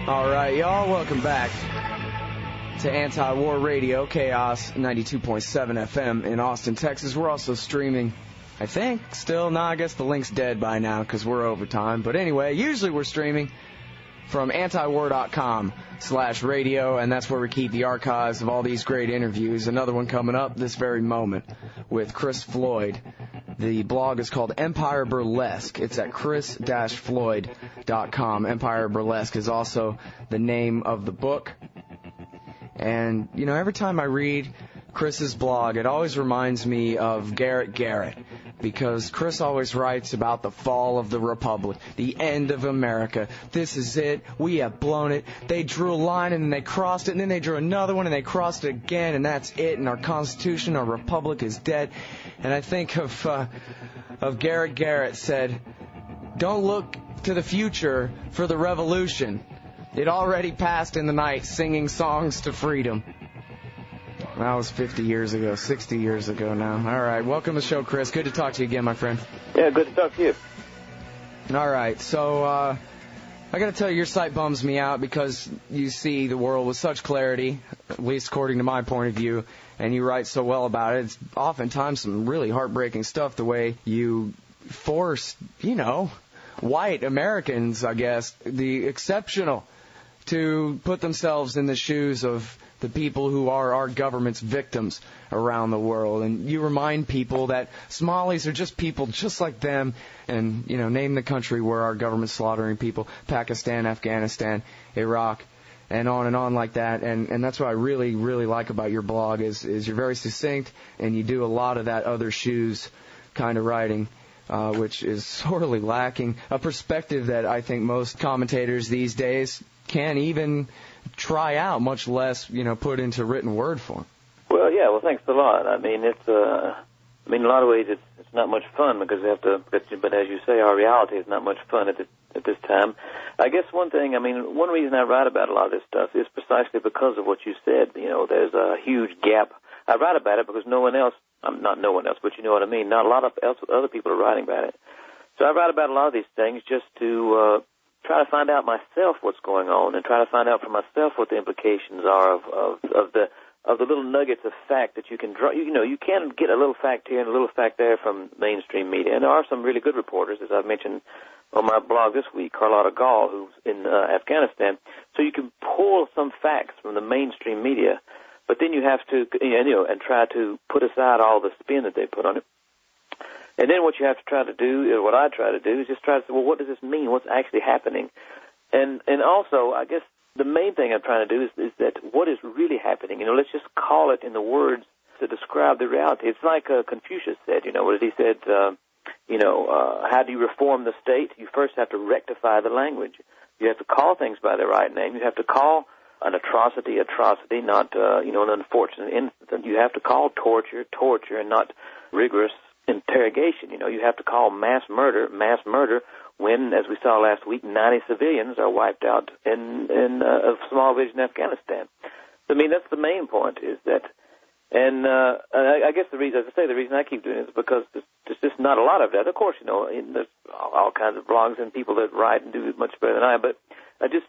All right, y'all, welcome back to Anti-War Radio, Chaos 92.7 FM in Austin, Texas. We're also streaming, I think, still. I guess the link's dead by now because we're overtime. But anyway, usually we're streaming from antiwar.com/radio, and that's where we keep the archives of all these great interviews. Another one coming up this very moment with Chris Floyd. The blog is called Empire Burlesque. It's at chris-floyd.com. Empire Burlesque is also the name of the book. And, you know, every time I read Chris's blog, it always reminds me of Garrett, because Chris always writes about the fall of the Republic, the end of America. This is it. We have blown it. They drew a line, and then they crossed it, and then they drew another one, and they crossed it again, and that's it. And our Constitution, our Republic is dead. And I think of Garrett said, "Don't look to the future for the revolution. It already passed in the night, singing songs to freedom." That was 50 years ago, 60 years ago now. All right, welcome to the show, Chris. Good to talk to you again, my friend. Yeah, good to talk to you. All right, so I got to tell you, your site bums me out because you see the world with such clarity, at least according to my point of view, and you write so well about it. It's oftentimes some really heartbreaking stuff, the way you force, white Americans, I guess, the exceptional, to put themselves in the shoes of the people who are our government's victims around the world. And you remind people that Somalis are just people just like them, and, name the country where our government's slaughtering people: Pakistan, Afghanistan, Iraq, and on like that. And that's what I really, really like about your blog is you're very succinct, and you do a lot of that other shoes kind of writing, which is sorely lacking. A perspective that I think most commentators these days can't even try out, much less, put into written word form. Well, yeah, thanks a lot. I mean, it's, in a lot of ways it's not much fun because we have to, but as you say, our reality is not much fun at this time. I guess one reason I write about a lot of this stuff is precisely because of what you said. There's a huge gap. I write about it because not no one else, but you know what I mean. Not a lot of other people are writing about it. So I write about a lot of these things just to, try to find out myself what's going on, and try to find out for myself what the implications are of the little nuggets of fact that you can draw. You can get a little fact here and a little fact there from mainstream media, and there are some really good reporters, as I've mentioned on my blog this week, Carlotta Gall, who's in Afghanistan. So you can pull some facts from the mainstream media, but then you have to, and try to put aside all the spin that they put on it. And then what you have to try to do, or what I try to do, is just try to say, well, what does this mean? What's actually happening? And also, I guess the main thing I'm trying to do is that what is really happening? Let's just call it in the words to describe the reality. It's like Confucius said, what he said, how do you reform the state? You first have to rectify the language. You have to call things by their right name. You have to call an atrocity, not, an unfortunate incident. You have to call torture, and not rigorous interrogation. You have to call mass murder when, as we saw last week, 90 civilians are wiped out in a small village in Afghanistan. I mean, that's the main point, is that, and I guess the reason I keep doing it is because there's just not a lot of that. Of course, there's all kinds of blogs and people that write and do it much better than I, but I just,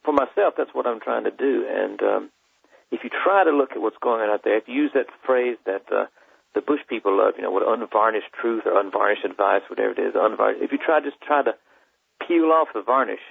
for myself, that's what I'm trying to do. And if you try to look at what's going on out there, if you use that phrase that the Bush people love, what unvarnished truth or unvarnished advice, whatever it is, if you try to peel off the varnish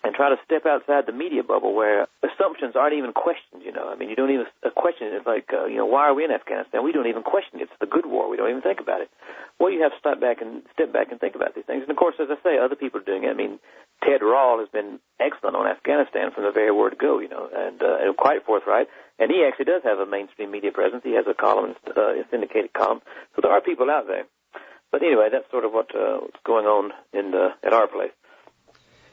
and try to step outside the media bubble where assumptions aren't even questioned, you don't even question it. It's like, why are we in Afghanistan? We don't even question it. It's the good war. We don't even think about it. Well, you have to step back and think about these things. And, of course, as I say, other people are doing it. I mean, Ted Rall has been excellent on Afghanistan from the very word go, and quite forthright. And he actually does have a mainstream media presence. He has a columnist, a syndicated column. So there are people out there. But anyway, that's sort of what's going on at our place.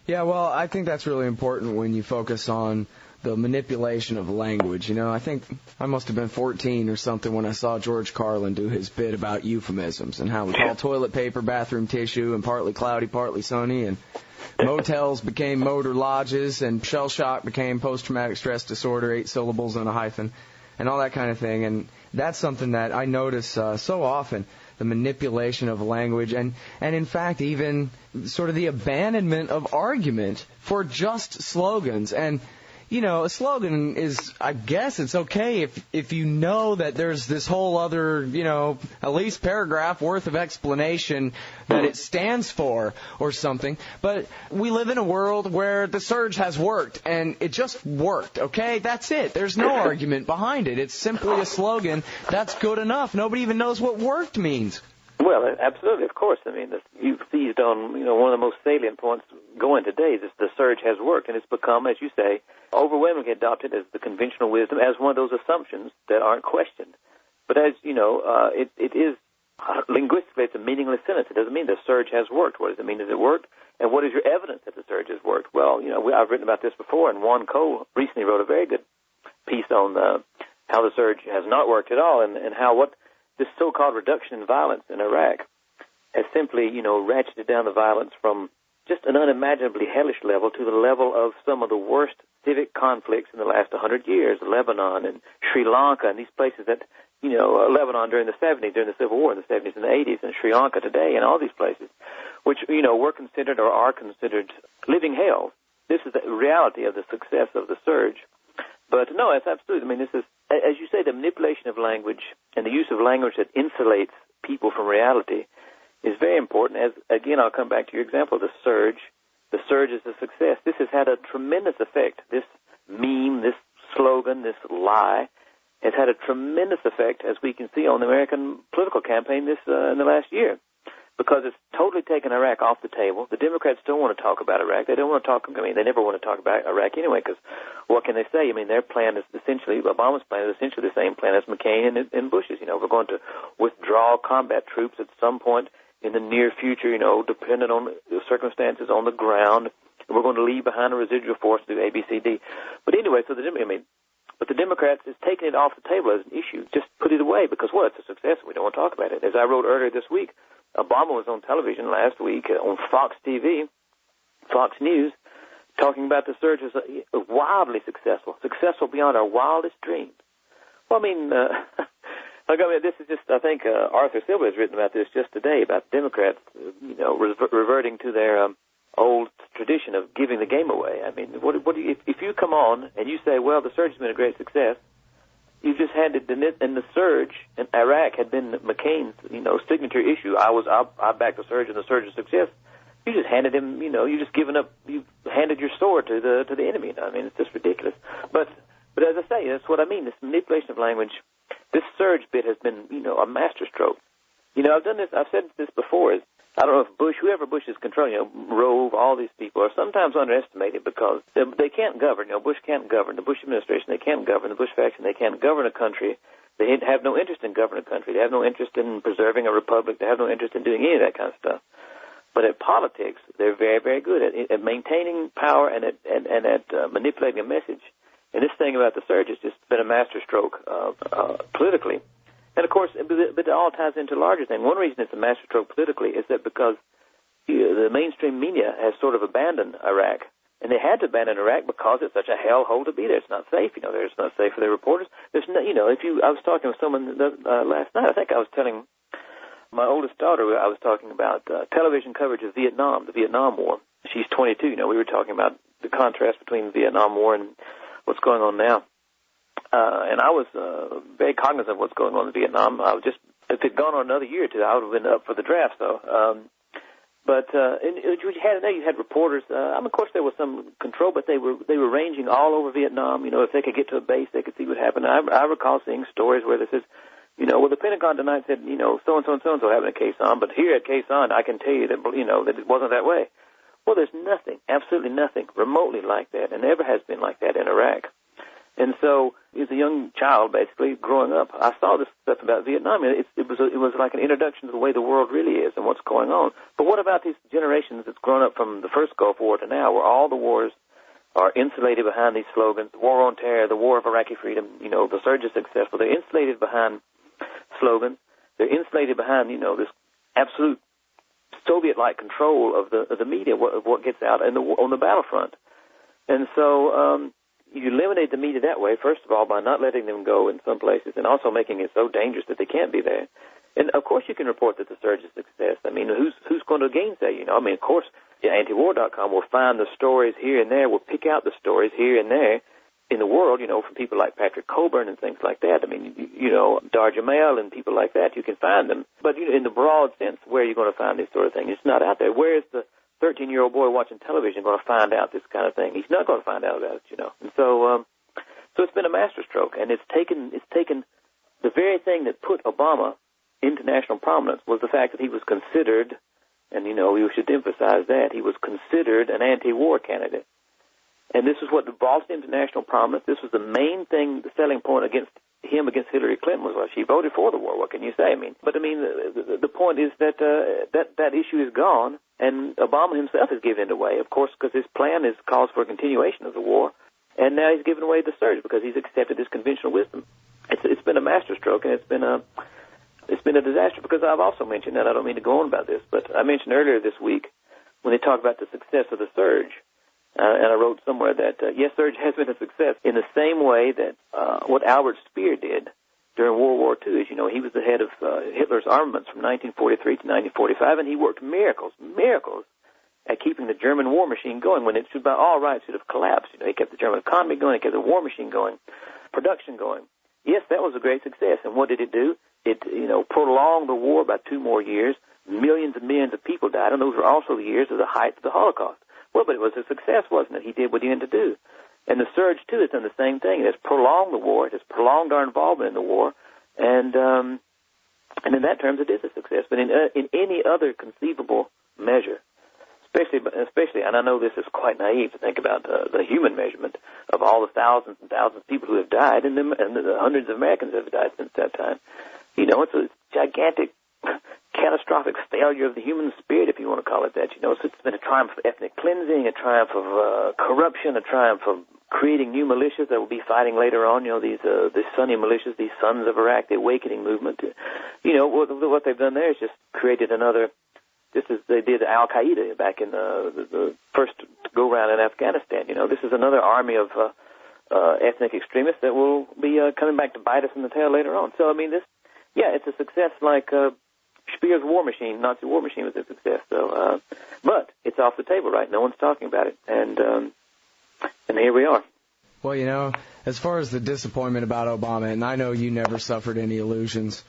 Yeah, well, I think that's really important when you focus on the manipulation of language. I think I must have been 14 or something when I saw George Carlin do his bit about euphemisms and how we call toilet paper bathroom tissue, and partly cloudy, partly sunny, and motels became motor lodges, and shell shock became post-traumatic stress disorder, 8 syllables and a hyphen, and all that kind of thing. And that's something that I notice so often, the manipulation of language, and in fact even sort of the abandonment of argument for just slogans. And you know, a slogan is, I guess it's okay if you know that there's this whole other, you know, at least paragraph worth of explanation that it stands for or something. But we live in a world where the surge has worked, and it just worked, okay? That's it. There's no argument behind it. It's simply a slogan. That's good enough. Nobody even knows what worked means. Well, absolutely, of course. I mean, you've seized on, you know, one of the most salient points going today is the surge has worked, and it's become, as you say, overwhelmingly adopted as the conventional wisdom, as one of those assumptions that aren't questioned. But as you know, it is linguistically, it's a meaningless sentence. It doesn't mean the surge has worked. What does it mean? Has it worked? And what is your evidence that the surge has worked? Well, you know, I've written about this before, and Juan Cole recently wrote a very good piece on how the surge has not worked at all, and how what this so-called reduction in violence in Iraq has simply, you know, ratcheted down the violence from just an unimaginably hellish level to the level of some of the worst civic conflicts in the last 100 years, Lebanon and Sri Lanka and these places that, you know, Lebanon during the 70s, during the Civil War in the 70s and the 80s, and Sri Lanka today, and all these places, which, you know, were considered or are considered living hell. This is the reality of the success of the surge. But no, it's absolutely, I mean, this is, as you say, the manipulation of language and the use of language that insulates people from reality is very important. As again, I'll come back to your example, the surge. The surge is a success. This has had a tremendous effect. This meme, this slogan, this lie has had a tremendous effect, as we can see on the American political campaign this in the last year, because it's totally taken Iraq off the table. The Democrats don't want to talk about Iraq. They don't want to talk, I mean, they never want to talk about Iraq anyway, because what can they say? I mean, their plan is essentially, Obama's plan is essentially the same plan as McCain and Bush's. You know, we're going to withdraw combat troops at some point in the near future, you know, dependent on the circumstances on the ground, and we're going to leave behind a residual force to do A, B, C, D. But anyway, so but the Democrats is taking it off the table as an issue. Just put it away because, well, it's a success and we don't want to talk about it. As I wrote earlier this week, Obama was on television last week on Fox TV, Fox News, talking about the surge as wildly successful beyond our wildest dreams. Well, I mean, this is just, I think Arthur Silva has written about this just today, about Democrats, you know, reverting to their old tradition of giving the game away. I mean, what do you, if you come on and you say, well, the surge has been a great success, you just handed and the surge in Iraq had been McCain's, you know, signature issue. I backed the surge and the surge's success. You just handed him, you know, you handed your sword to the enemy. I mean, it's just ridiculous. But as I say, that's what I mean. This manipulation of language, this surge bit has been, you know, a masterstroke. You know, I've said this before. I don't know if whoever Bush is controlling, you know, Rove, all these people are sometimes underestimated because they can't govern. You know, Bush can't govern. The Bush administration, they can't govern. The Bush faction, they can't govern a country. They have no interest in governing a country. They have no interest in preserving a republic. They have no interest in doing any of that kind of stuff. But at politics, they're very, very good at maintaining power and at manipulating a message. And this thing about the surge has just been a masterstroke politically. And, of course, but it all ties into a larger thing. One reason it's a masterstroke politically is that because the mainstream media has sort of abandoned Iraq. And they had to abandon Iraq because it's such a hellhole to be there. It's not safe. You know, it's not safe for their reporters. There's no, you know, I was talking with someone last night. I think I was telling my oldest daughter, I was talking about television coverage of Vietnam, the Vietnam War. She's 22. You know, we were talking about the contrast between the Vietnam War and what's going on now. And I was very cognizant of what's going on in Vietnam. I was just, if it had gone on another year or two, I would have been up for the draft, though. But you had reporters. Of course, there was some control, but they were ranging all over Vietnam. You know, if they could get to a base, they could see what happened. I recall seeing stories where this is, you know, well, the Pentagon tonight said, you know, so and so and so and so happened at Khe Sanh, but here at Khe Sanh, I can tell you that, you know, that it wasn't that way. Well, there's nothing, absolutely nothing, remotely like that, and never has been like that in Iraq. And so, as a young child, basically growing up, I saw this stuff about Vietnam. It was like an introduction to the way the world really is and what's going on. But what about these generations that's grown up from the first Gulf War to now, where all the wars are insulated behind these slogans: the war on terror, the war of Iraqi freedom. You know, the surge is successful. They're insulated behind slogans. They're insulated behind, you know, this absolute Soviet-like control of the media, of what gets out on the battlefront. And so you eliminate the media that way, first of all, by not letting them go in some places and also making it so dangerous that they can't be there. And, of course, you can report that the surge is a success. I mean, who's going to gainsay you? I mean, of course, antiwar.com will find the stories here and there, will pick out the stories here and there in the world, from people like Patrick Coburn and things like that. I mean, Dar Jamail and people like that, you can find them. But in the broad sense, where are you going to find this sort of thing? It's not out there. Where is the 13-year-old boy watching television going to find out this kind of thing? He's not going to find out about it, And so it's been a masterstroke, and it's taken the very thing that put Obama into national prominence was the fact that he was considered, and we should emphasize that, he was considered an anti-war candidate. And this is what brought him to national prominence. This was the main thing, the selling point against Hillary Clinton was, well, she voted for the war. What can you say? The point is that that issue is gone, and Obama himself has given it away, of course, because his plan calls for a continuation of the war, and now he's given away the surge because he's accepted this conventional wisdom. It's been a masterstroke, and it's been a disaster, because I've also mentioned, and I don't mean to go on about this, but I mentioned earlier this week when they talked about the success of the surge, and I wrote somewhere that, yes, surge has been a success in the same way that what Albert Speer did during World War II is, he was the head of Hitler's armaments from 1943 to 1945, and he worked miracles at keeping the German war machine going when it should, by all rights, should have collapsed. He kept the German economy going, he kept the war machine going, production going. Yes, that was a great success, and what did it do? It, prolonged the war by 2 more years. Millions and millions of people died, and those were also the years of the height of the Holocaust. Well, but it was a success, wasn't it? He did what he had to do. And the surge, too, has done the same thing. It has prolonged the war. It has prolonged our involvement in the war. And in that terms, it is a success. But in any other conceivable measure, especially, and I know this is quite naive to think about the human measurement of all the thousands and thousands of people who have died, and the hundreds of Americans have died since that time. It's a gigantic, catastrophic failure of the human spirit, if you want to call it that. It's been a triumph of ethnic cleansing, a triumph of corruption, a triumph of creating new militias that will be fighting later on. These Sunni militias, these Sons of Iraq, the awakening movement. What they've done there is just created another. They did Al Qaeda back in the first go round in Afghanistan. This is another army of ethnic extremists that will be coming back to bite us in the tail later on. So it's a success like Speer's war machine, Nazi war machine, was a success. So, but it's off the table, right? No one's talking about it, and here we are. Well, as far as the disappointment about Obama, and I know you never suffered any illusions,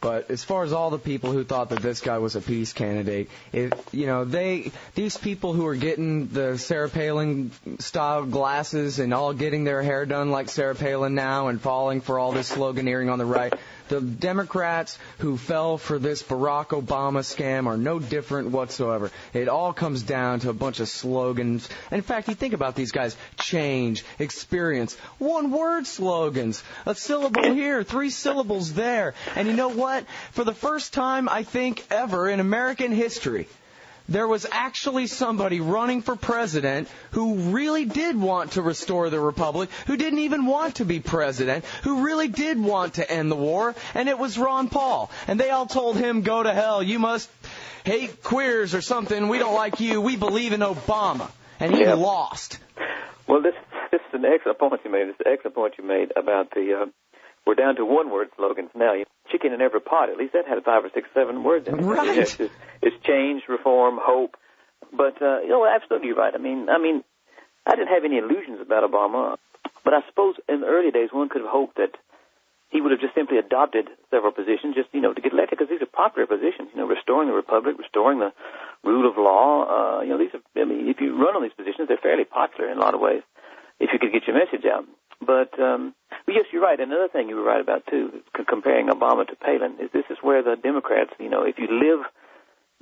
but as far as all the people who thought that this guy was a peace candidate, these people who are getting the Sarah Palin style glasses and all getting their hair done like Sarah Palin now and falling for all this sloganeering on the right, the Democrats who fell for this Barack Obama scam are no different whatsoever. It all comes down to a bunch of slogans. And in fact, you think about these guys: change, experience, one-word slogans, a syllable here, 3 syllables there. And you know what? For the first time, I think, ever in American history, there was actually somebody running for president who really did want to restore the republic, who didn't even want to be president, who really did want to end the war, and it was Ron Paul. And they all told him, go to hell, you must hate queers or something, we don't like you, we believe in Obama. And he lost. Well, this is an excellent point you made. It's an excellent point you made about we're down to one-word slogans now. Chicken in every pot, at least that had 5 or 6, 7 words in it. Right. It's change, reform, hope. But, absolutely right. I mean, I didn't have any illusions about Obama, but I suppose in the early days one could have hoped that he would have just simply adopted several positions just, to get elected, because these are popular positions, restoring the republic, restoring the rule of law. If you run on these positions, they're fairly popular in a lot of ways, if you could get your message out. But yes, you're right. Another thing you were right about, too, comparing Obama to Palin, is this is where the Democrats, if you live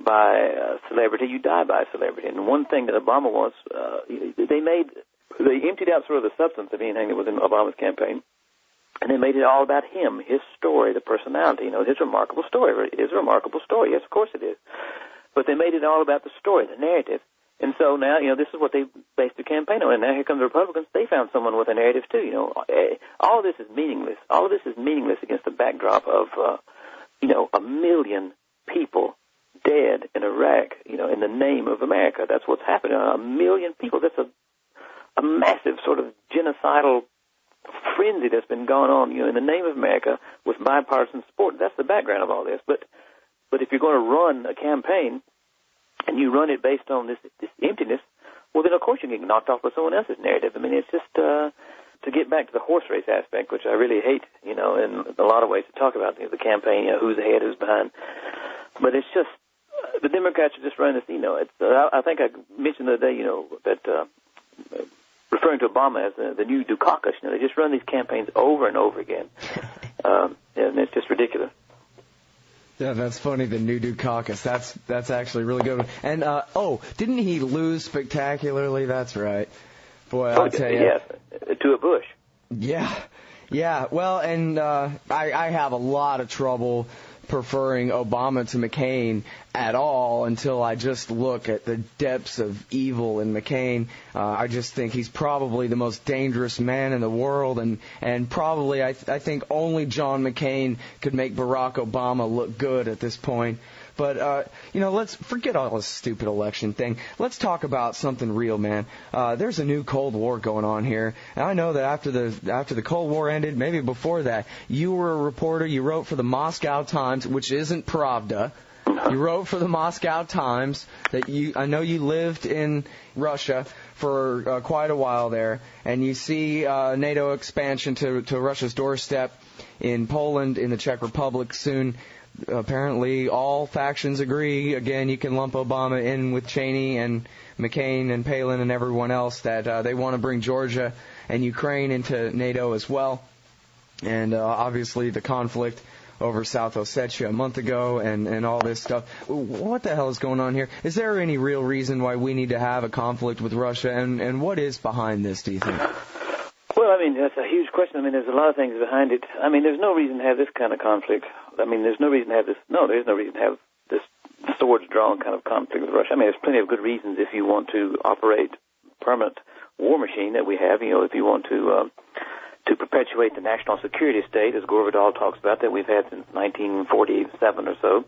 by celebrity, you die by celebrity. And one thing that Obama was, they emptied out sort of the substance of anything that was in Obama's campaign, and they made it all about him, his story, the personality, his remarkable story. It is a remarkable story. Yes, of course it is. But they made it all about the story, the narrative. And so now, this is what they based their campaign on. And now here come the Republicans. They found someone with a narrative, too. All of this is meaningless. All of this is meaningless against the backdrop of, 1 million people dead in Iraq, in the name of America. That's what's happened. 1 million people. That's a massive sort of genocidal frenzy that's been going on, in the name of America with bipartisan support. That's the background of all this. But if you're going to run a campaign and you run it based on this emptiness, well, then of course you get knocked off by someone else's narrative. I mean, it's just to get back to the horse race aspect, which I really hate, in a lot of ways to talk about the campaign, who's ahead, who's behind. But it's just the Democrats are just running this. I think I mentioned the other day, that referring to Obama as the new Dukakis. They just run these campaigns over and over again, and it's just ridiculous. Yeah, that's funny, the new Dukakis. That's actually really good. And, didn't he lose spectacularly? That's right. Boy, I'll tell you. Yes, to a Bush. Yeah. Well, and I have a lot of trouble preferring Obama to McCain at all until I just look at the depths of evil in McCain. I just think he's probably the most dangerous man in the world, and probably I think only John McCain could make Barack Obama look good at this point. But, let's forget all this stupid election thing. Let's talk about something real, man. There's a new Cold War going on here. And I know that after the Cold War ended, maybe before that, you were a reporter. You wrote for the Moscow Times, which isn't Pravda. You wrote for the Moscow Times. I know you lived in Russia for quite a while there. And you see NATO expansion to Russia's doorstep in Poland, in the Czech Republic soon. Apparently, all factions agree. Again, you can lump Obama in with Cheney and McCain and Palin and everyone else that they want to bring Georgia and Ukraine into NATO as well. And obviously, the conflict over South Ossetia a month ago and all this stuff. What the hell is going on here? Is there any real reason why we need to have a conflict with Russia? And what is behind this, do you think? Well, I mean, that's a huge question. I mean, there's a lot of things behind it. I mean, there's no reason to have this kind of conflict. I mean, there's no reason to have this. No, there's no reason to have this swords-drawn kind of conflict with Russia. I mean, there's plenty of good reasons if you want to operate permanent war machine that we have. If you want to perpetuate the national security state, as Gore Vidal talks about, that we've had since 1947 or so.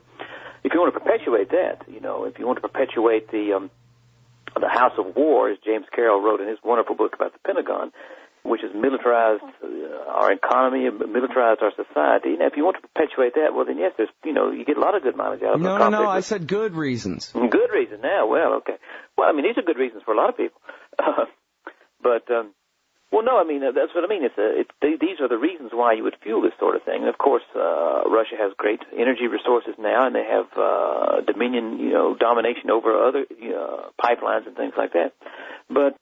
If you want to perpetuate that, if you want to perpetuate the House of War, as James Carroll wrote in his wonderful book about the Pentagon, which has militarized our economy, militarized our society. Now, if you want to perpetuate that, well, then yes, there's, you get a lot of good mileage out of it. No, I said good reasons. Good reasons. Now, well, okay. Well, I mean, these are good reasons for a lot of people. Well, no, I mean, that's what I mean. These are the reasons why you would fuel this sort of thing. And of course, Russia has great energy resources now, and they have dominion, domination over other pipelines and things like that. But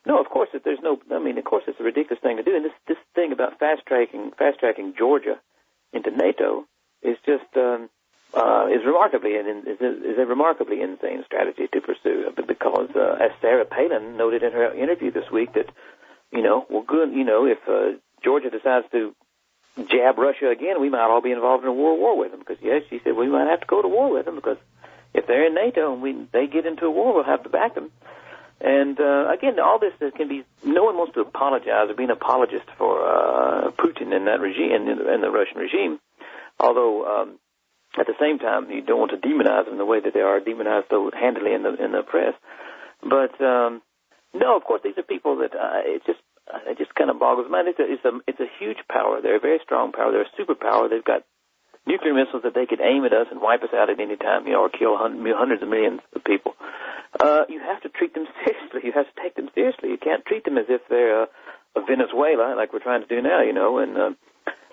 no, of course, of course, it's a ridiculous thing to do. And this thing about fast tracking Georgia into NATO is just is a remarkably insane strategy to pursue. Because as Sarah Palin noted in her interview this week, that if Georgia decides to jab Russia again, we might all be involved in a war with them. Because yes, she said we might have to go to war with them because if they're in NATO and they get into a war, we'll have to back them. And again, all this can be. No one wants to apologize or be an apologist for Putin and that regime and the Russian regime. Although at the same time, you don't want to demonize them the way that they are demonized so handily in the press. But no, of course, these are people that it just kind of boggles my mind. It's a huge power. They're a very strong power. They're a superpower. They've got nuclear missiles that they could aim at us and wipe us out at any time, or kill hundreds of millions of people. You have to treat them seriously. You have to take them seriously. You can't treat them as if they're a Venezuela, like we're trying to do now, and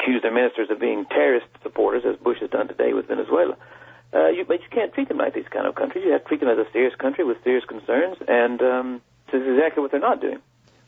accuse their ministers of being terrorist supporters, as Bush has done today with Venezuela. But you can't treat them like these kind of countries. You have to treat them as a serious country with serious concerns, and this is exactly what they're not doing.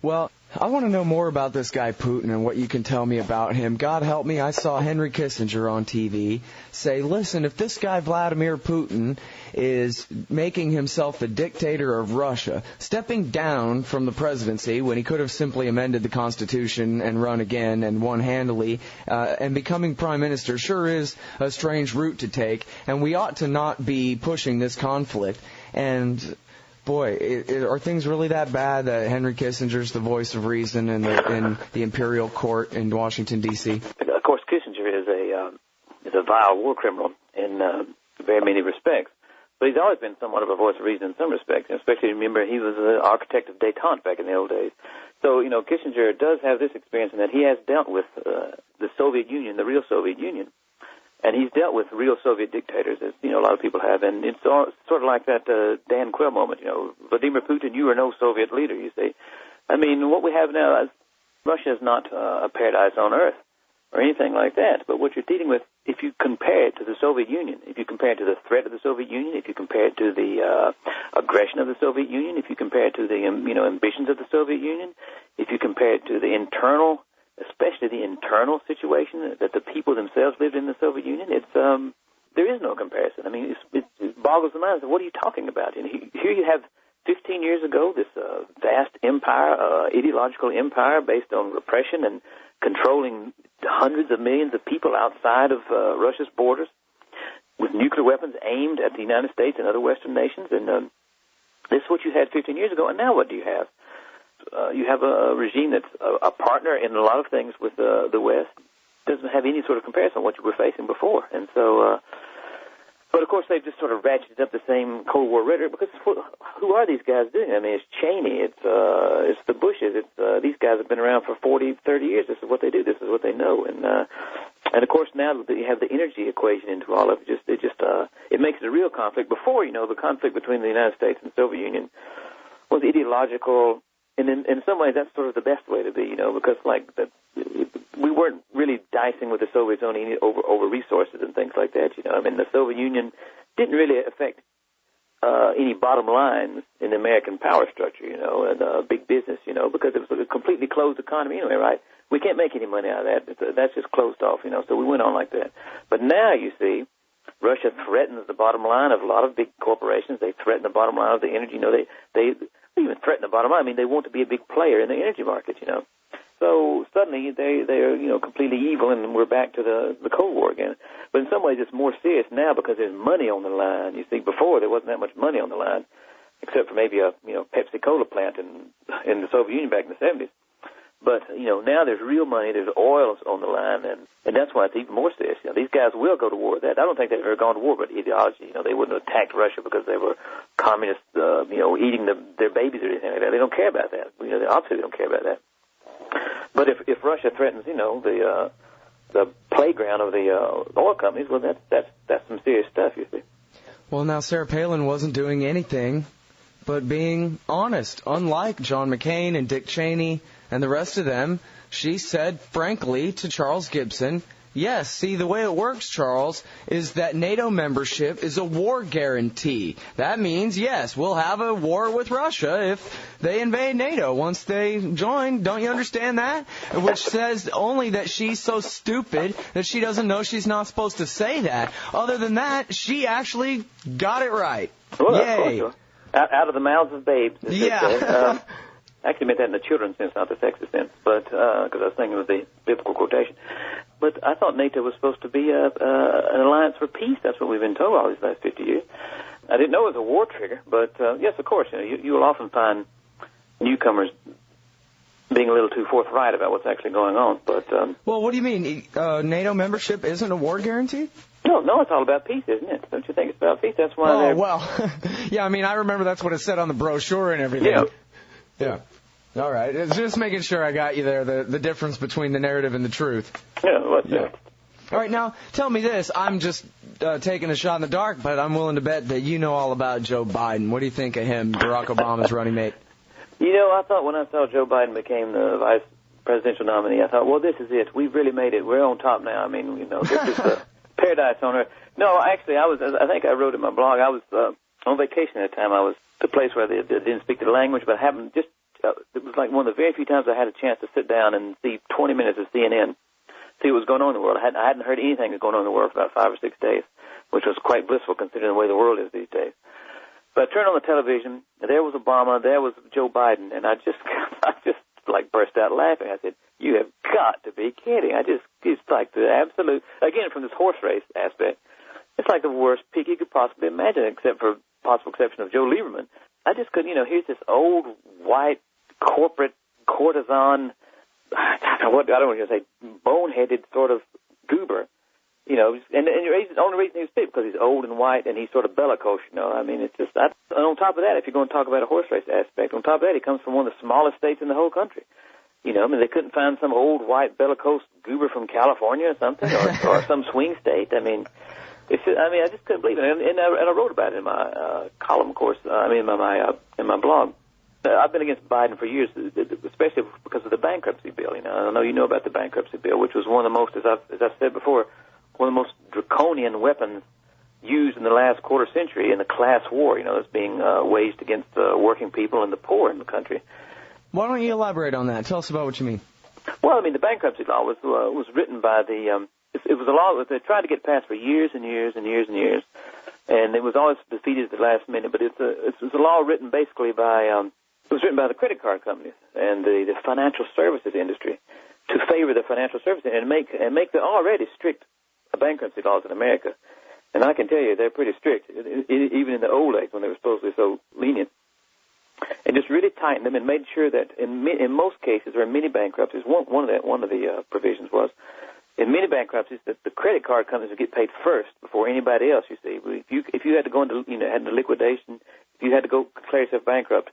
Well, I want to know more about this guy Putin and what you can tell me about him. God help me, I saw Henry Kissinger on TV say, listen, if this guy Vladimir Putin is making himself the dictator of Russia, stepping down from the presidency when he could have simply amended the Constitution and run again and won handily, and becoming prime minister sure is a strange route to take, and we ought to not be pushing this conflict. And boy, are things really that bad that Henry Kissinger's the voice of reason in the imperial court in Washington, D.C.? Of course, Kissinger is a vile war criminal in very many respects. So he's always been somewhat of a voice of reason in some respects, especially remember he was the architect of détente back in the old days. So, Kissinger does have this experience in that he has dealt with the Soviet Union, the real Soviet Union. And he's dealt with real Soviet dictators, as, a lot of people have. And it's sort of like that Dan Quayle moment, Vladimir Putin, you are no Soviet leader, you see. I mean, what we have now is Russia is not a paradise on earth or anything like that. But what you're dealing with, if you compare it to the Soviet Union, if you compare it to the threat of the Soviet Union, if you compare it to the aggression of the Soviet Union, if you compare it to the, ambitions of the Soviet Union, if you compare it to the internal, especially the internal situation that the people themselves lived in the Soviet Union, there is no comparison. I mean, it boggles the mind. What are you talking about? And here you have 15 years ago this vast empire, ideological empire based on repression and controlling hundreds of millions of people outside of Russia's borders with nuclear weapons aimed at the United States and other Western nations. And this is what you had 15 years ago. And now what do you have? You have a regime that's a partner in a lot of things with the West. Doesn't have any sort of comparison to what you were facing before. And so, but of course they've just sort of ratcheted up the same Cold War rhetoric because who are these guys doing? I mean, it's Cheney, it's the Bushes, these guys have been around for 40, 30 years. This is what they do. This is what they know. And of course now that you have the energy equation into all of it, it makes it a real conflict. Before, the conflict between the United States and the Soviet Union was ideological. And in some ways, that's sort of the best way to be, because we weren't really dicing with the Soviets only over resources and things like that. I mean, the Soviet Union didn't really affect any bottom lines in the American power structure, and big business, because it was a completely closed economy anyway, right? We can't make any money out of that. That's just closed off, So we went on like that. But now you see, Russia threatens the bottom line of a lot of big corporations. They threaten the bottom line of the energy. They even threaten the bottom line. I mean, they want to be a big player in the energy market, So suddenly they are, completely evil, and we're back to the Cold War again. But in some ways, it's more serious now because there's money on the line. You see, before there wasn't that much money on the line, except for maybe a Pepsi Cola plant in the Soviet Union back in the 70s. But now there's real money. There's oil on the line, and that's why it's even more serious. These guys will go to war. I don't think they've ever gone to war, but ideology. They wouldn't have attacked Russia because they were communists, eating their babies or anything like that. They don't care about that. Obviously they don't care about that. But if Russia threatens, the playground of the oil companies, well, that's some serious stuff, you see. Well, now Sarah Palin wasn't doing anything but being honest. Unlike John McCain and Dick Cheney and the rest of them, she said frankly to Charles Gibson, yes, see, the way it works, Charles, is that NATO membership is a war guarantee. That means, yes, we'll have a war with Russia if they invade NATO once they join. Don't you understand that? Which says only that she's so stupid that she doesn't know she's not supposed to say that. Other than that, she actually got it right. Well, yay. Of course. Out of the mouths of babes. Yeah. I actually meant that in the children's sense, not the sexist sense, but because I was thinking of the biblical quotation. But I thought NATO was supposed to be an alliance for peace. That's what we've been told all these last 50 years. I didn't know it was a war trigger, but yes, of course, you will often find newcomers being a little too forthright about what's actually going on. But well, what do you mean? NATO membership isn't a war guarantee? No, it's all about peace, isn't it? Don't you think it's about peace? That's why. Oh well, yeah. I mean, I remember that's what it said on the brochure and everything. Yeah. All right. It's just making sure I got you there, the difference between the narrative and the truth. Yeah. All right, now, tell me this. I'm just taking a shot in the dark, but I'm willing to bet that you know all about Joe Biden. What do you think of him, Barack Obama's running mate? I thought when I saw Joe Biden became the vice presidential nominee, I thought, well, this is it. We've really made it. We're on top now. I mean, this is the paradise on earth. No, actually, I think I wrote in my blog, I was on vacation at the time. I was at a place where they didn't speak the language, but it was like one of the very few times I had a chance to sit down and see 20 minutes of CNN, see what was going on in the world. I hadn't heard anything that's going on in the world for about 5 or 6 days, which was quite blissful considering the way the world is these days. But I turned on the television, and there was Obama, there was Joe Biden, and I just like burst out laughing. I said, "You have got to be kidding!" It's like the absolute, again, from this horse race aspect, it's like the worst pick you could possibly imagine, except for possible exception of Joe Lieberman. I just couldn't, here's this old white corporate courtesan, I don't want to say boneheaded sort of goober, You know, and the only reason he was picked because he's old and white and he's sort of bellicose, you know. I mean, it's just that. And on top of that, if you're going to talk about a horse race aspect, on top of that, he comes from one of the smallest states in the whole country. You know, I mean, they couldn't find some old white bellicose goober from California or something, or some swing state. I mean, I just couldn't believe it. And I wrote about it in my column, of course. in my blog. I've been against Biden for years, especially because of the bankruptcy bill. You know, I know you know about the bankruptcy bill, which was one of the most, as I've said before, one of the most draconian weapons used in the last quarter century in the class war, you know, that's being waged against working people and the poor in the country. Why don't you elaborate on that? Tell us about what you mean. Well, I mean, the bankruptcy law was written by the it was a law that they tried to get passed for years and years and years and years, and it was always defeated at the last minute. But it's a law written basically by it was written by the credit card companies and the financial services industry to favor the financial services and make the already strict bankruptcy laws in America. And I can tell you they're pretty strict, even in the old days when they were supposed to be so lenient. And just really tightened them and made sure that in most cases or in many bankruptcies, one of the provisions was in many bankruptcies that the credit card companies would get paid first before anybody else. You see, if you had to go into had into liquidation, if you had to go declare yourself bankrupt,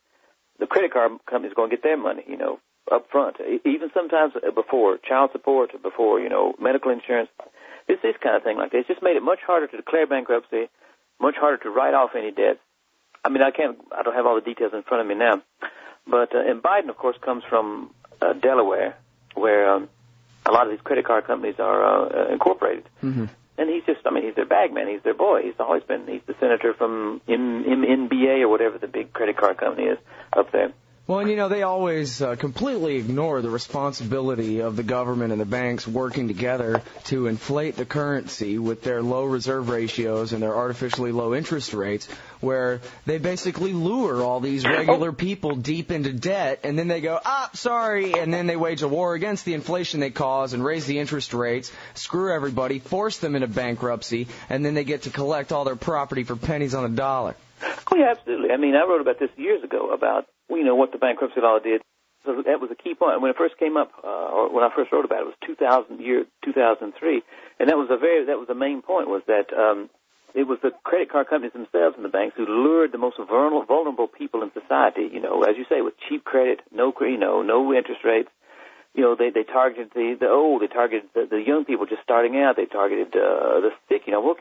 the credit card companies are going to get their money, you know, up front, even sometimes before child support, before, you know, medical insurance. This kind of thing like this. It's just made it much harder to declare bankruptcy, much harder to write off any debts. I mean, I don't have all the details in front of me now. But, and Biden, of course, comes from Delaware, where a lot of these credit card companies are incorporated. Mm-hmm. And he's their bagman. He's their boy. He's the senator from NBA or whatever the big credit card company is up there. Well, and, you know, they always completely ignore the responsibility of the government and the banks working together to inflate the currency with their low reserve ratios and their artificially low interest rates, where they basically lure all these regular people deep into debt, and then they go, sorry, and then they wage a war against the inflation they cause and raise the interest rates, screw everybody, force them into bankruptcy, and then they get to collect all their property for pennies on the dollar. Oh, yeah, absolutely. I mean, I wrote about this years ago about, you know, what the bankruptcy law did. So that was a key point. When it first came up, or when I first wrote about it, it was 2003, and that was the main point was that it was the credit card companies themselves and the banks who lured the most vulnerable people in society. You know, as you say, with cheap credit, no interest rates. You know, they targeted the old, they targeted the young people just starting out, they targeted the sick. You know,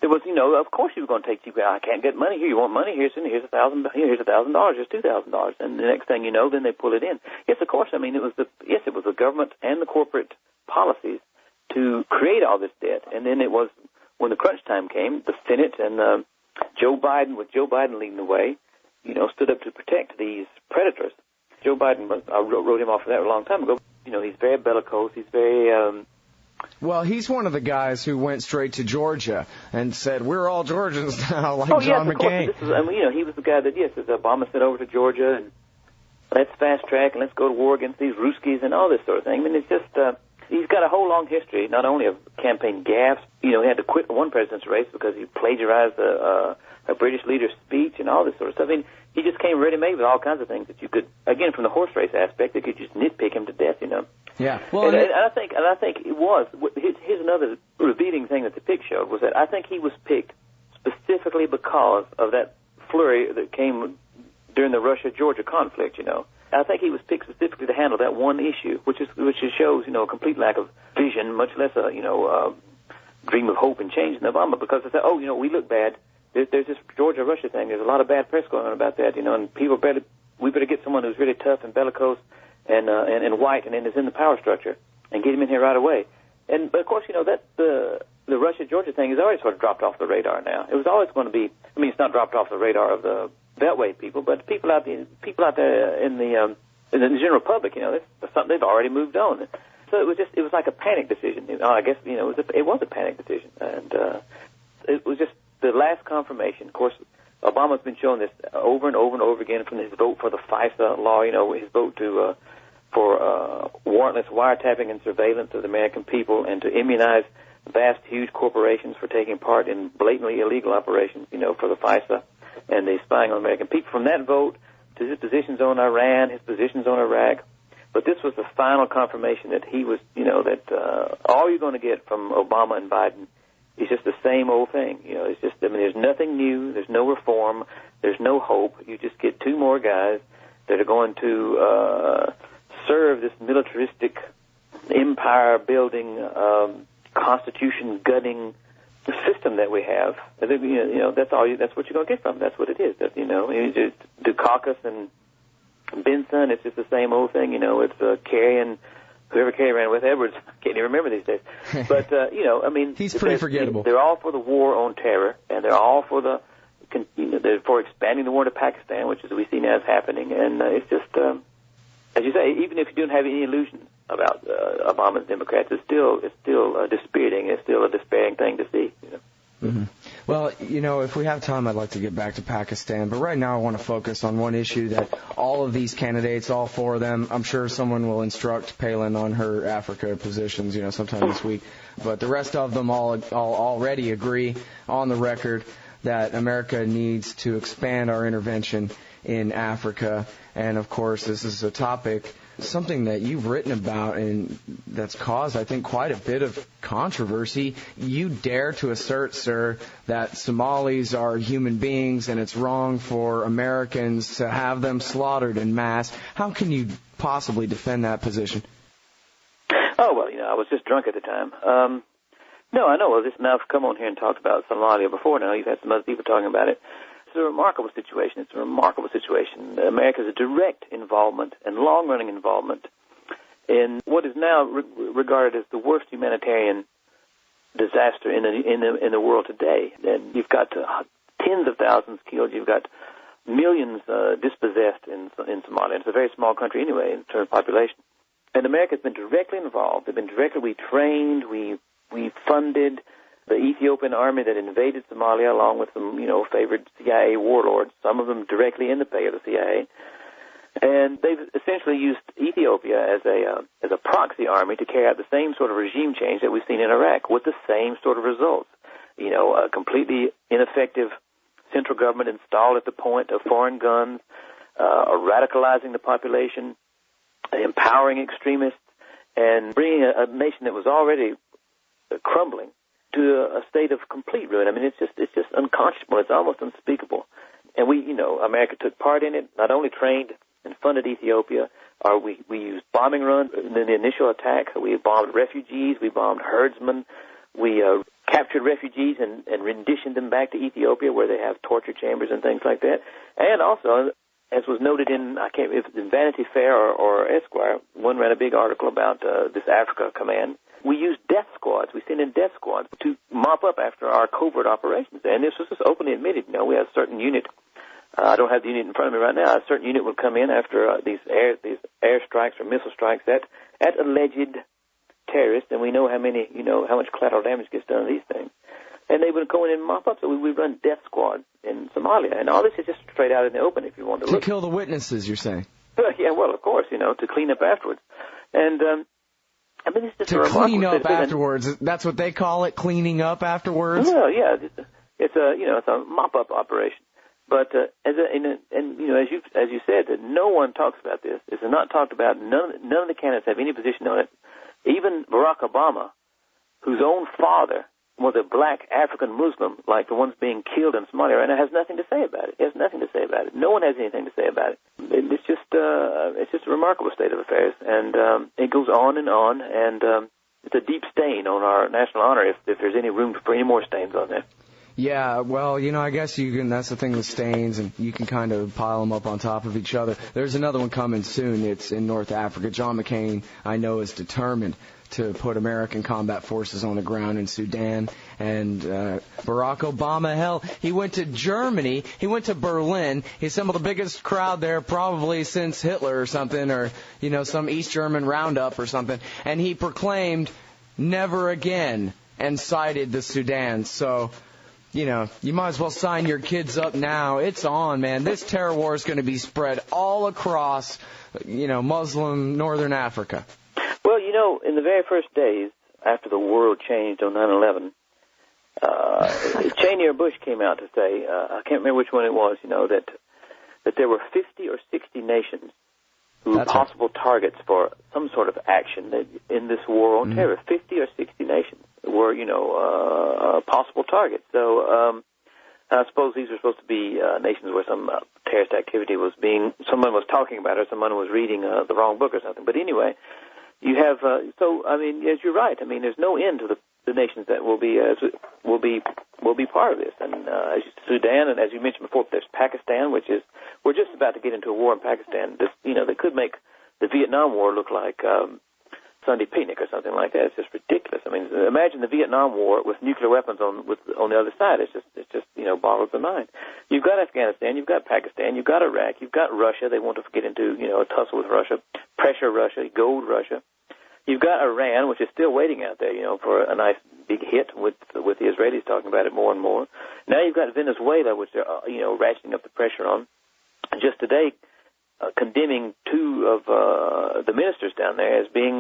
there was, you know, of course you were going to take cheap. I can't get money here. You want money? Here's $1,000. Here's $1,000. Here's $2,000. And the next thing you know, then they pull it in. Yes, of course. I mean, it was the government and the corporate policies to create all this debt. And then it was when the crunch time came, the Senate and Joe Biden, with Joe Biden leading the way, you know, stood up to protect these predators. Joe Biden, I wrote him off of that a long time ago. You know, he's very bellicose. He's very well, he's one of the guys who went straight to Georgia and said, we're all Georgians now, like John McCain. You know, he was the guy that, as Obama sent over to Georgia, and let's fast track and let's go to war against these Ruskies and all this sort of thing. I mean, it's just, he's got a whole long history, not only of campaign gaffes. You know, he had to quit one president's race because he plagiarized a British leader's speech and all this sort of stuff. I mean, he just came ready-made with all kinds of things that you could, again, from the horse race aspect, that could just nitpick him to death, you know. Yeah. Well, and I think it was. Here's another revealing thing that the pick showed was that I think he was picked specifically because of that flurry that came during the Russia-Georgia conflict. You know, I think he was picked specifically to handle that one issue, which shows, you know, a complete lack of vision, much less a dream of hope and change in Obama. Because they said, oh, you know, we look bad. There's this Georgia-Russia thing. There's a lot of bad press going on about that. You know, and we better get someone who's really tough and bellicose and white, and then is in the power structure, and get him in here right away. But of course, you know, that the Russia-Georgia thing is already sort of dropped off the radar now. It was always going to be. I mean, it's not dropped off the radar of the Beltway people, but people out there in the general public, you know, that's something they've already moved on. So it was like a panic decision. You know, I guess, you know, it was a panic decision, and it was just the last confirmation. Of course, Obama's been showing this over and over and over again from his vote for the FISA law, you know, his vote for warrantless wiretapping and surveillance of the American people, and to immunize vast, huge corporations for taking part in blatantly illegal operations, you know, for the FISA and the spying on American people. From that vote to his positions on Iran, his positions on Iraq, But this was the final confirmation that he was, that all you're going to get from Obama and Biden is just the same old thing. It's just, there's nothing new. There's no reform. There's no hope. You just get two more guys that are going to serve this militaristic, empire-building, constitution-gutting system that we have. That's all. That's what you're going to get from. That's what it is. Dukakis and Benson. It's just the same old thing. It's Kerry and whoever Kerry ran with, Edwards. I can't even remember these days. But he's pretty forgettable. They're all for the war on terror, and they're all for they're for expanding the war to Pakistan, which is we see now is happening. And it's just, as you say, even if you don't have any illusions about Obama's Democrats, it's still dispiriting. It's still a despairing thing to see. Mm-hmm. Well, if we have time, I'd like to get back to Pakistan. But right now I want to focus on one issue that all of these candidates, all four of them, I'm sure someone will instruct Palin on her Africa positions, sometime this week. But the rest of them all already agree on the record that America needs to expand our intervention in Africa. And, of course, this is a topic, something that you've written about and that's caused, I think, quite a bit of controversy. You dare to assert, sir, that Somalis are human beings and it's wrong for Americans to have them slaughtered en masse. How can you possibly defend that position? Oh, well, I was just drunk at the time. No, I know. Well, now I've come on here and talked about Somalia before now. You've had some other people talking about it. It's a remarkable situation. It's a remarkable situation. America's direct involvement and long-running involvement in what is now regarded as the worst humanitarian disaster in the world today. And you've got tens of thousands killed. You've got millions dispossessed in Somalia. It's a very small country anyway in terms of population. And America's been directly involved. We trained, we funded the Ethiopian army that invaded Somalia, along with some, favored CIA warlords, some of them directly in the pay of the CIA. And they've essentially used Ethiopia as a proxy army to carry out the same sort of regime change that we've seen in Iraq, with the same sort of results. A completely ineffective central government installed at the point of foreign guns, radicalizing the population, empowering extremists, and bringing a nation that was already crumbling to a state of complete ruin. I mean, it's just unconscionable. It's almost unspeakable. And America took part in it, not only trained and funded Ethiopia, we used bombing runs in the initial attack. We bombed refugees. We bombed herdsmen. We captured refugees and renditioned them back to Ethiopia, where they have torture chambers and things like that. And also, as was noted in, in Vanity Fair or Esquire, one ran a big article about this Africa command. We used death squads. We sent in death squads to mop up after our covert operations. And this was just openly admitted. We had a certain unit. I don't have the unit in front of me right now. A certain unit would come in after these air strikes or missile strikes at alleged terrorists, and we know how much collateral damage gets done to these things. And they would go in and mop up. So we run death squads in Somalia, and all this is just straight out in the open. If you want to look, to kill the witnesses, you're saying? Yeah, well, of course, to clean up afterwards, and. It's just to clean up afterwards. That's what they call it, cleaning up afterwards. Well, yeah, it's a mop-up operation. But as you said, that no one talks about this. It's not talked about. None of the candidates have any position on it. Even Barack Obama, whose own father was a black African Muslim, like the ones being killed in Somalia right now, has nothing to say about it. He has nothing to say about it. No one has anything to say about it. It's just a remarkable state of affairs, and it goes on, and it's a deep stain on our national honor if there's any room for any more stains on there. Yeah, well, I guess you can. That's the thing with stains, and you can kind of pile them up on top of each other. There's another one coming soon. It's in North Africa. John McCain, I know, is determined to put American combat forces on the ground in Sudan. And Barack Obama, hell, he went to Germany. He went to Berlin. He assembled the biggest crowd there probably since Hitler or something, or, some East German roundup or something. And he proclaimed, never again, and cited the Sudan. So, you might as well sign your kids up now. It's on, man. This terror war is going to be spread all across, Muslim Northern Africa. Well, in the very first days after the world changed on 9/11, Cheney or Bush came out to say, I can't remember which one it was, that there were 50 or 60 nations possible targets for some sort of action in this war on terror. 50 or 60 nations were, possible targets. So I suppose these were supposed to be nations where some terrorist activity was someone was talking about it, or someone was reading the wrong book or something. But anyway, you have, yes, you're right. I mean, there's no end to the nations that will be part of this. And as Sudan, and as you mentioned before, there's Pakistan, we're just about to get into a war in Pakistan. They could make the Vietnam War look like Sunday picnic or something like that. It's just ridiculous. I mean, imagine the Vietnam War with nuclear weapons on the other side. It's just boggles the mind. You've got Afghanistan, you've got Pakistan, you've got Iraq, you've got Russia. They want to get into a tussle with Russia, pressure Russia, goad Russia. You've got Iran, which is still waiting out there, for a nice big hit with the Israelis talking about it more and more. Now you've got Venezuela, which they're ratcheting up the pressure on. Just today, condemning two of the ministers down there as being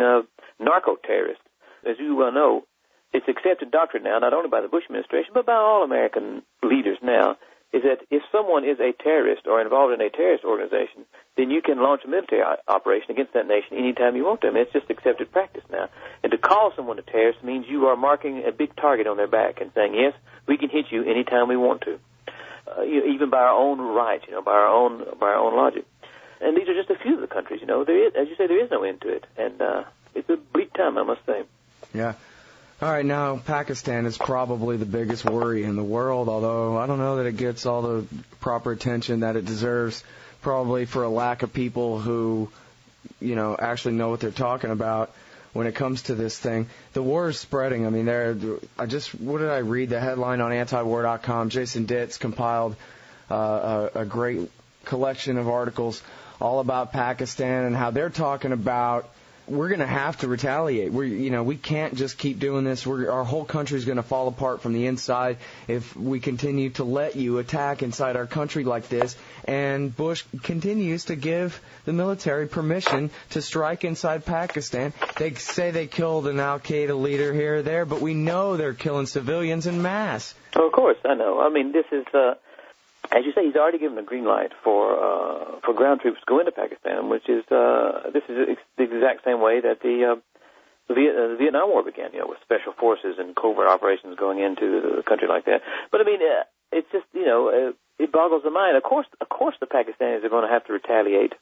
narco-terrorists. As you well know, it's accepted doctrine now, not only by the Bush administration, but by all American leaders now, is that if someone is a terrorist or involved in a terrorist organization, then you can launch a military operation against that nation anytime you want to. I mean, it's just accepted practice now. And to call someone a terrorist means you are marking a big target on their back and saying, yes, we can hit you anytime we want to, even by our own right, by our own logic. And these are just a few of the countries, There is, as you say, there is no end to it. And it's a bleak time, I must say. Yeah. All right, now Pakistan is probably the biggest worry in the world, although I don't know that it gets all the proper attention that it deserves, probably for a lack of people who, actually know what they're talking about when it comes to this thing. The war is spreading. I mean, what did I read? The headline on antiwar.com, Jason Ditz compiled a great collection of articles all about Pakistan and how they're talking about we're going to have to retaliate. We can't just keep doing this. Our whole country is going to fall apart from the inside if we continue to let you attack inside our country like this. And Bush continues to give the military permission to strike inside Pakistan. They say they killed an al-Qaeda leader here or there, but we know they're killing civilians en masse. Oh, of course, I know. I mean, this is... as you say, he's already given the green light for ground troops to go into Pakistan, which is this is the exact same way that the Vietnam War began, with special forces and covert operations going into a country like that. But I mean, it's just it boggles the mind. Of course, the Pakistanis are going to have to retaliate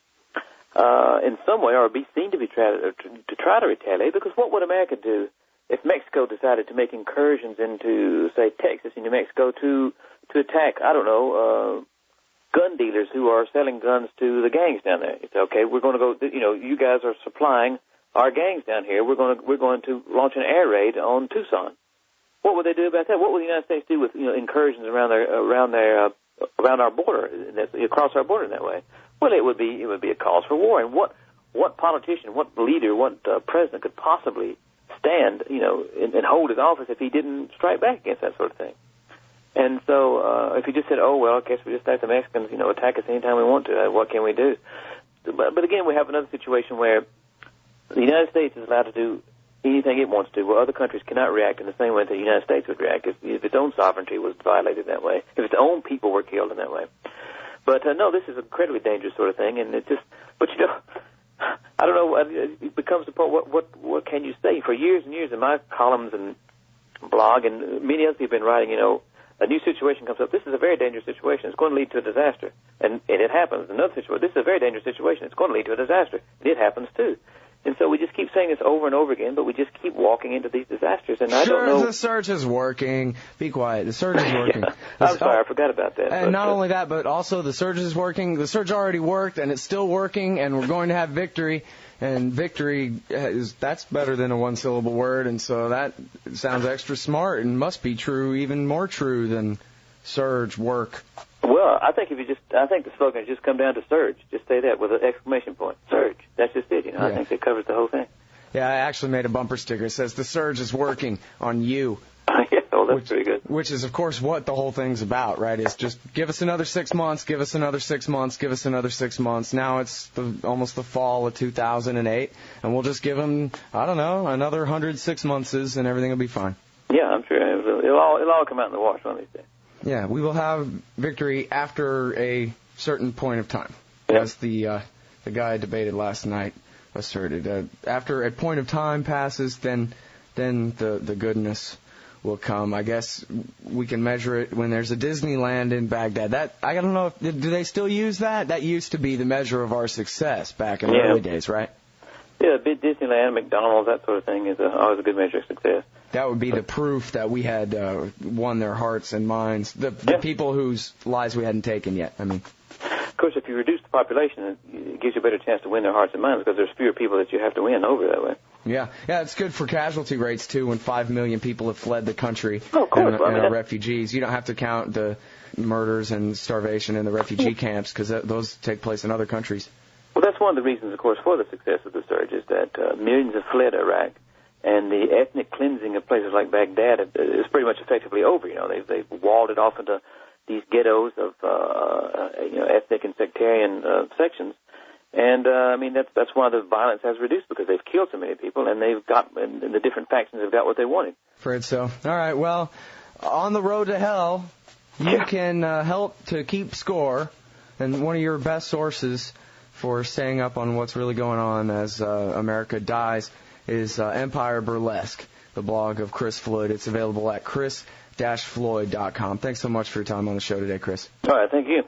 in some way, or be seen to try to retaliate. Because what would America do if Mexico decided to make incursions into, say, Texas and New Mexico to attack, I don't know, gun dealers who are selling guns to the gangs down there? It's okay. We're going to go. You guys are supplying our gangs down here. We're going to launch an air raid on Tucson. What would they do about that? What would the United States do with incursions around our border, across our border in that way? Well, it would be a cause for war. And what politician, what leader, what president could possibly stand, and hold his office if he didn't strike back against that sort of thing? And so if he just said, oh, well, I guess we just let the Mexicans, attack us anytime we want to, what can we do? But again, we have another situation where the United States is allowed to do anything it wants to, where other countries cannot react in the same way that the United States would react if its own sovereignty was violated that way, if its own people were killed in that way. But no, this is an incredibly dangerous sort of thing, and it just, but I don't know, it becomes the point, what can you say? For years and years in my columns and blog, and many others have been writing, a new situation comes up. This is a very dangerous situation. It's going to lead to a disaster. And it happens. Another situation. This is a very dangerous situation. It's going to lead to a disaster. And it happens, too. And so we just keep saying this over and over again, but we just keep walking into these disasters. And I don't know. The surge is working. Be quiet. The surge is working. Yeah. I'm sorry. I forgot about that. And not only that, but also the surge is working. The surge already worked, and it's still working, and we're going to have victory. And victory, that's better than a one-syllable word, and so that sounds extra smart and must be true, even more true than surge, work. Well, I think I think the slogan has just come down to surge. Just say that with an exclamation point. Surge. That's just it, Yeah. I think that covers the whole thing. Yeah, I actually made a bumper sticker. It says, the surge is working on you. Yeah, well, that's pretty good. Which is, of course, what the whole thing's about, right? Is just give us another 6 months, give us another 6 months, give us another 6 months. Now it's almost the fall of 2008, and we'll just give them, I don't know, another 106 months, and everything will be fine. Yeah, I'm sure. It'll all come out in the wash one of these days. Yeah, we will have victory after a certain point of time, yep. as the the guy I debated last night asserted. After a point of time passes, then the goodness will come. I guess we can measure it when there's a Disneyland in Baghdad. That I don't know, do they still use that? That used to be the measure of our success back in the early days, right? Yeah, big Disneyland, McDonald's, that sort of thing is always a good measure of success. That would be the proof that we had won their hearts and minds, the people whose lives we hadn't taken yet. I mean, of course, if you reduce the population, it gives you a better chance to win their hearts and minds because there's fewer people that you have to win over that way. Yeah, it's good for casualty rates, too, when 5 million people have fled the country of course. and are refugees. You don't have to count the murders and starvation in the refugee camps because those take place in other countries. Well, that's one of the reasons, of course, for the success of the surge is that millions have fled Iraq, and the ethnic cleansing of places like Baghdad is pretty much effectively over. You know, they've walled it off into these ghettos of ethnic and sectarian sections. And, I mean, that's why the violence has reduced, because they've killed so many people, and and the different factions have got what they wanted. Afraid so. All right, well, on the road to hell, you can help to keep score, and one of your best sources for staying up on what's really going on as America dies is Empire Burlesque, the blog of Chris Floyd. It's available at chris-floyd.com. Thanks so much for your time on the show today, Chris. All right, thank you.